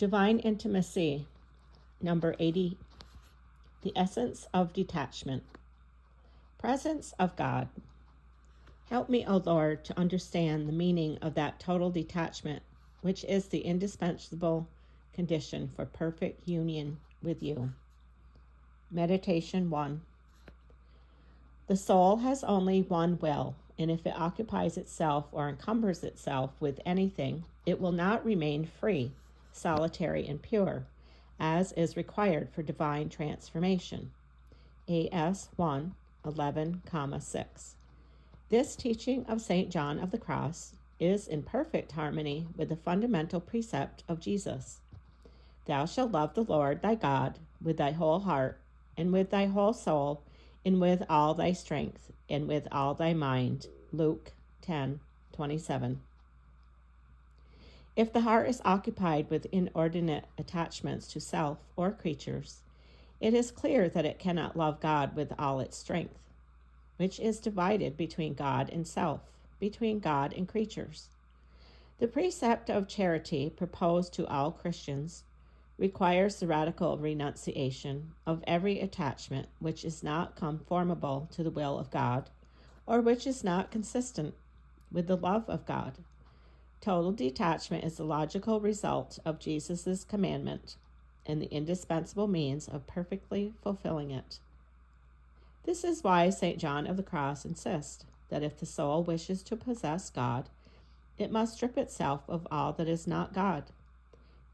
Divine Intimacy, number 80. The Essence of Detachment. Presence of God. Help me, O Lord, to understand the meaning of that total detachment, which is the indispensable condition for perfect union with you. Meditation 1. The soul has only one will, and if it occupies itself or encumbers itself with anything, it will not remain free, solitary, and pure, as is required for divine transformation. AS 1, 11,6. This teaching of St. John of the Cross is in perfect harmony with the fundamental precept of Jesus. Thou shalt love the Lord thy God with thy whole heart, and with thy whole soul, and with all thy strength, and with all thy mind. Luke 10:27. If the heart is occupied with inordinate attachments to self or creatures, it is clear that it cannot love God with all its strength, which is divided between God and self, between God and creatures. The precept of charity proposed to all Christians requires the radical renunciation of every attachment which is not conformable to the will of God, or which is not consistent with the love of God. Total detachment is the logical result of Jesus' commandment and the indispensable means of perfectly fulfilling it. This is why St. John of the Cross insists that if the soul wishes to possess God, it must strip itself of all that is not God.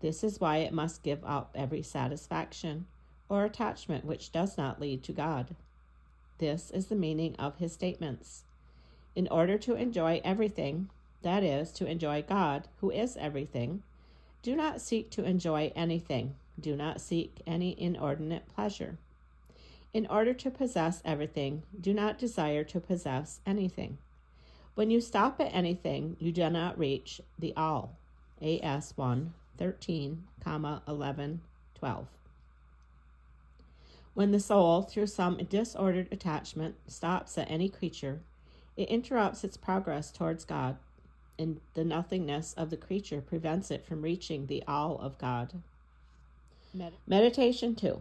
This is why it must give up every satisfaction or attachment which does not lead to God. This is the meaning of his statements. In order to enjoy everything, that is, to enjoy God, who is everything, do not seek to enjoy anything. Do not seek any inordinate pleasure. In order to possess everything, do not desire to possess anything. When you stop at anything, you do not reach the all. AS 1, 13, 11, 12. When the soul, through some disordered attachment, stops at any creature, it interrupts its progress towards God, and the nothingness of the creature prevents it from reaching the all of God. Meditation 2.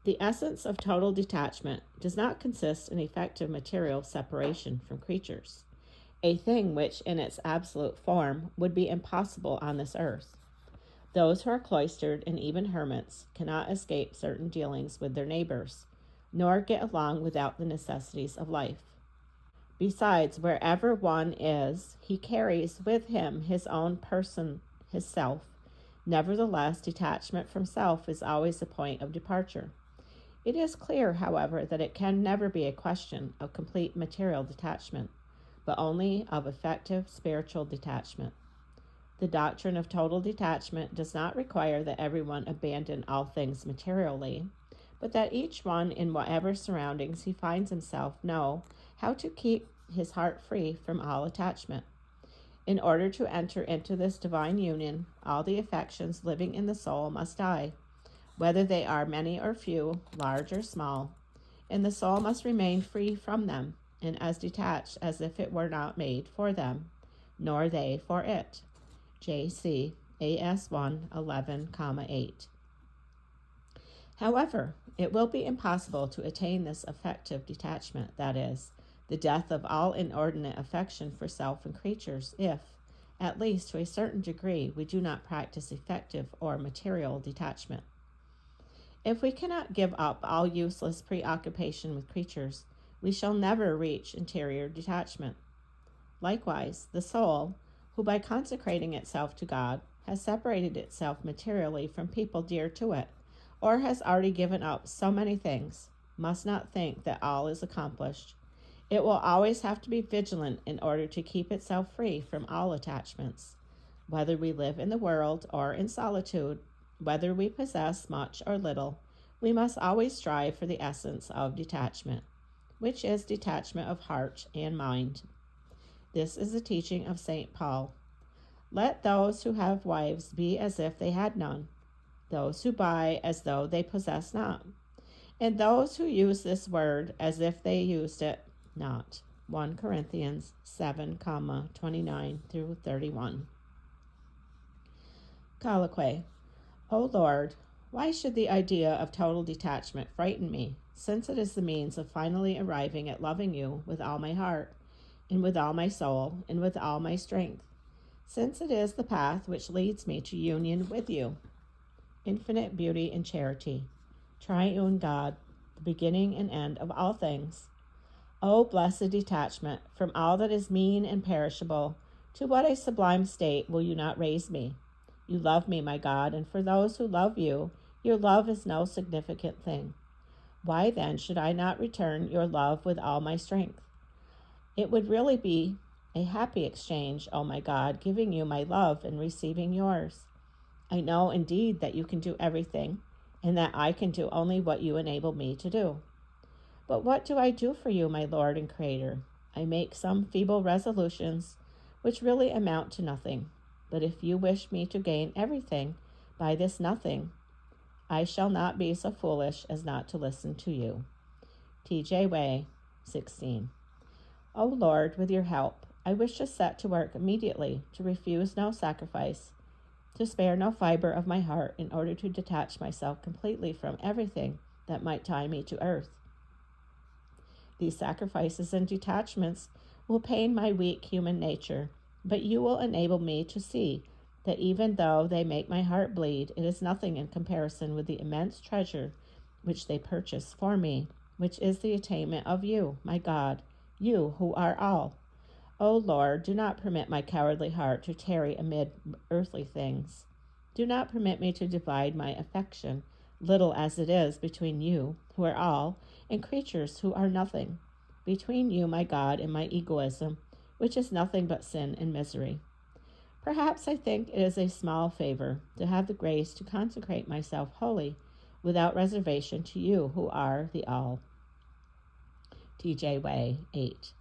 The essence of total detachment does not consist in effective material separation from creatures, a thing which in its absolute form would be impossible on this earth. Those who are cloistered and even hermits cannot escape certain dealings with their neighbors, nor get along without the necessities of life. Besides, wherever one is, he carries with him his own person, his self. Nevertheless, detachment from self is always a point of departure. It is clear, however, that it can never be a question of complete material detachment, but only of effective spiritual detachment. The doctrine of total detachment does not require that everyone abandon all things materially, but that each one, in whatever surroundings he finds himself, know how to keep his heart free from all attachment. In order to enter into this divine union, all the affections living in the soul must die, whether they are many or few, large or small, and the soul must remain free from them, and as detached as if it were not made for them, nor they for it. J.C. AS 1, 11,8. However, it will be impossible to attain this effective detachment, that is, the death of all inordinate affection for self and creatures, if, at least to a certain degree, we do not practice effective or material detachment. If we cannot give up all useless preoccupation with creatures, we shall never reach interior detachment. Likewise, the soul, who by consecrating itself to God has separated itself materially from people dear to it, or has already given up so many things, must not think that all is accomplished. It will always have to be vigilant in order to keep itself free from all attachments. Whether we live in the world or in solitude, whether we possess much or little, we must always strive for the essence of detachment, which is detachment of heart and mind. This is the teaching of St. Paul. Let those who have wives be as if they had none, those who buy as though they possess not, and those who use this word as if they used it not. 1 Corinthians 7, 29 through 31. Colloquy. O Lord, why should the idea of total detachment frighten me, since it is the means of finally arriving at loving you with all my heart, and with all my soul, and with all my strength, since it is the path which leads me to union with you? Infinite beauty and charity, triune God, the beginning and end of all things. O blessed detachment from all that is mean and perishable, to what a sublime state will you not raise me? You love me, my God, and for those who love you, your love is no significant thing. Why then should I not return your love with all my strength? It would really be a happy exchange, O my God, giving you my love and receiving yours. I know indeed that you can do everything, and that I can do only what you enable me to do. But what do I do for you, my Lord and Creator? I make some feeble resolutions, which really amount to nothing. But if you wish me to gain everything by this nothing, I shall not be so foolish as not to listen to you. T.J. Way, 16. O Lord, with your help, I wish to set to work immediately, to refuse no sacrifice, to spare no fiber of my heart, in order to detach myself completely from everything that might tie me to earth. These sacrifices and detachments will pain my weak human nature, but you will enable me to see that even though they make my heart bleed, it is nothing in comparison with the immense treasure which they purchase for me, which is the attainment of you, my God, you who are all. O Lord, do not permit my cowardly heart to tarry amid earthly things. Do not permit me to divide my affection, little as it is, between you, who are all, and creatures who are nothing, between you, my God, and my egoism, which is nothing but sin and misery. Perhaps I think it is a small favor to have the grace to consecrate myself wholly, without reservation, to you who are the all. T.J. Way, 8.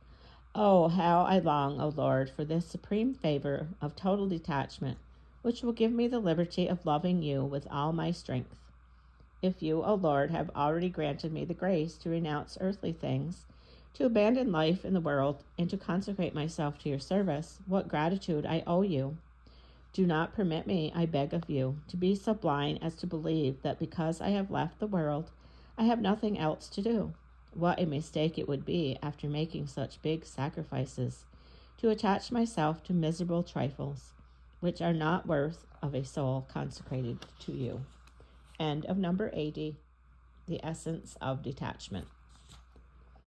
Oh, how I long, O Lord, for this supreme favor of total detachment, which will give me the liberty of loving you with all my strength. If you, O Lord, have already granted me the grace to renounce earthly things, to abandon life in the world, and to consecrate myself to your service, what gratitude I owe you. Do not permit me, I beg of you, to be so blind as to believe that because I have left the world, I have nothing else to do. What a mistake it would be, after making such big sacrifices, to attach myself to miserable trifles, which are not worth of a soul consecrated to you. End of number 80, The Essence of Detachment.